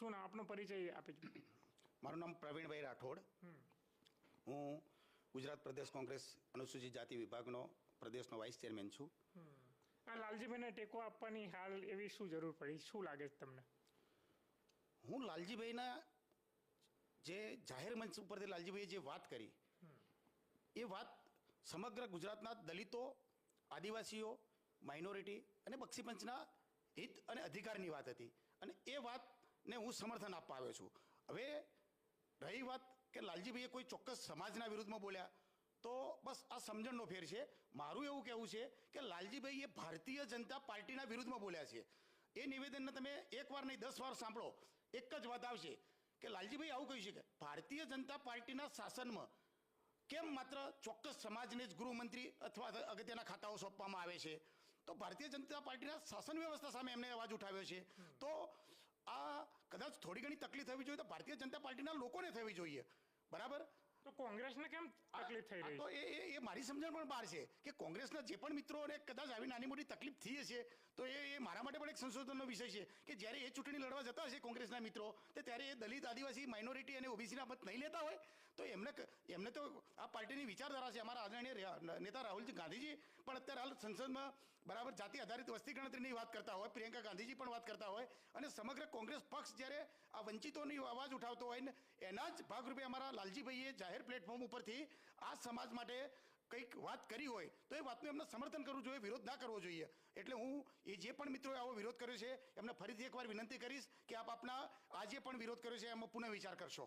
શું નામ આપનો પરિચય આપીજો. મારું નામ પ્રવીણભાઈ રાઠોડ. હું ગુજરાત પ્રદેશ કોંગ્રેસ અનુસૂચિત જાતિ વિભાગનો પ્રદેશનો વાઇસ ચેરમેન છું. આ લાલજીભાઈને ટેકો આપવાની હાલ એવી શું જરૂર પડી, શું લાગે છે તમને? હું લાલજીભાઈના જે જાહેર મંચ ઉપરથી લાલજીભાઈએ જે વાત કરી એ વાત સમગ્ર ગુજરાતના દલિતો, આદિવાસીઓ, માઇનોરિટી અને બક્ષીપંચના હિત અને અધિકારની વાત હતી અને એ વાતને હું સમર્થન આપવા આવ્યો છું. હવે રહી વાત કે લાલજીભાઈએ કોઈ ચોક્કસ સમાજના વિરુદ્ધમાં બોલ્યા તો બસ આ સમજણનો ફેર છે. મારું એવું કહેવું છે કે લાલજીભાઈ એ ભારતીય જનતા પાર્ટીના વિરુદ્ધમાં બોલ્યા છે. એ નિવેદનને તમે એક વાર નહીં 10 વાર સાંભળો, એક જ વાત આવશે કે લાલજીભાઈ આવું કહ્યું છે કે ભારતીય જનતા પાર્ટીના શાસનમાં કેમ માત્ર ચોક્કસ સમાજને જ ગૃહમંત્રી અથવા અગત્યના ખાતાઓ સોંપવામાં આવે છે. તો ભારતીય જનતા પાર્ટીના શાસન વ્યવસ્થા સામે એમને અવાજ ઉઠાવ્યો છે. તો આ કદાચ થોડી ઘણી તકલીફ થવી જોઈએ તો ભારતીય જનતા પાર્ટીના લોકોને થવી જોઈએ, બરાબર? તો કોંગ્રેસને કેમ તકલીફ થઈ રહી તો એ મારી સમજણ પણ બહાર છે કે કોંગ્રેસના જે પણ મિત્રોને કદાચ આવી નાની મોટી તકલીફ થઈ હશે તો એ મારા માટે પણ એક સંશોધનનો વિષય છે કે જ્યારે એ ચૂંટણી લડવા જતા હશે કોંગ્રેસના મિત્રો તો ત્યારે એ દલિત, આદિવાસી, માઇનોરિટી અને ઓબીસીના મત નહીં લેતા હોય તો એમને તો આ પાર્ટીની વિચારધારા છે. અમારા આદરણીય નેતા રાહુલજી ગાંધીજી પણ અત્યારે હાલ સંસદમાં બરાબર જાતિ આધારિત વસ્તી ગણતરીની વાત કરતા હોય, પ્રિયંકા ગાંધીજી પણ વાત કરતા હોય અને સમગ્ર કોંગ્રેસ પક્ષ જ્યારે આ વંચિતોની અવાજ ઉઠાવતો હોય ને એના જ ભાગરૂપે અમારા લાલજીભાઈએ જાહેર પ્લેટફોર્મ ઉપરથી આ સમાજ માટે કંઈક વાત કરી હોય તો એ વાતનું એમને સમર્થન કરવું જોઈએ, વિરોધ ના કરવો જોઈએ. એટલે હું એ જે પણ મિત્રોએ આવો વિરોધ કર્યો છે એમને ફરીથી એકવાર વિનંતી કરીશ કે આપ આપના આજે પણ વિરોધ કર્યો છે એમાં પુનઃ વિચાર કરશો.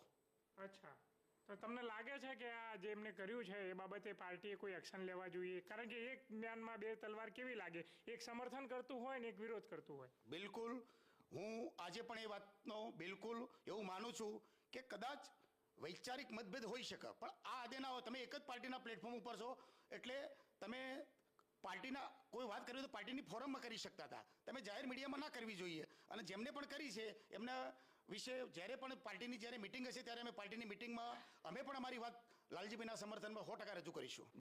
અચ્છા, તો તમને લાગે છે કે આ જે એમને કર્યું છે એ બાબતે પાર્ટીએ કોઈ એક્શન લેવા જોઈએ? કારણ કે એક મ્યાનમાં બે તલવાર કેવી લાગે, એક સમર્થન કરતું હોય ને એક વિરોધ કરતું હોય. બિલકુલ, હું આજે પણ એ વાતનો બિલકુલ એવું માનું છું કે કદાચ વૈચારિક મતભેદ હોઈ શકે પણ આ આદે ના હોય. તમે એક જ પાર્ટીના પ્લેટફોર્મ ઉપર છો એટલે તમે પાર્ટીના કોઈ વાત કરવી તો પાર્ટીની ફોરમમાં કરી શકતા હતા, તમે જાહેર મીડિયામાં ના કરવી જોઈએ. અને જેમને પણ કરી છે એમના વિશે જ્યારે પણ પાર્ટીની જ્યારે મિટિંગ હશે ત્યારે અમે પાર્ટીની મિટિંગમાં અમે પણ અમારી વાત લાલજીભાઈના સમર્થનમાં 100% રજૂ કરીશું.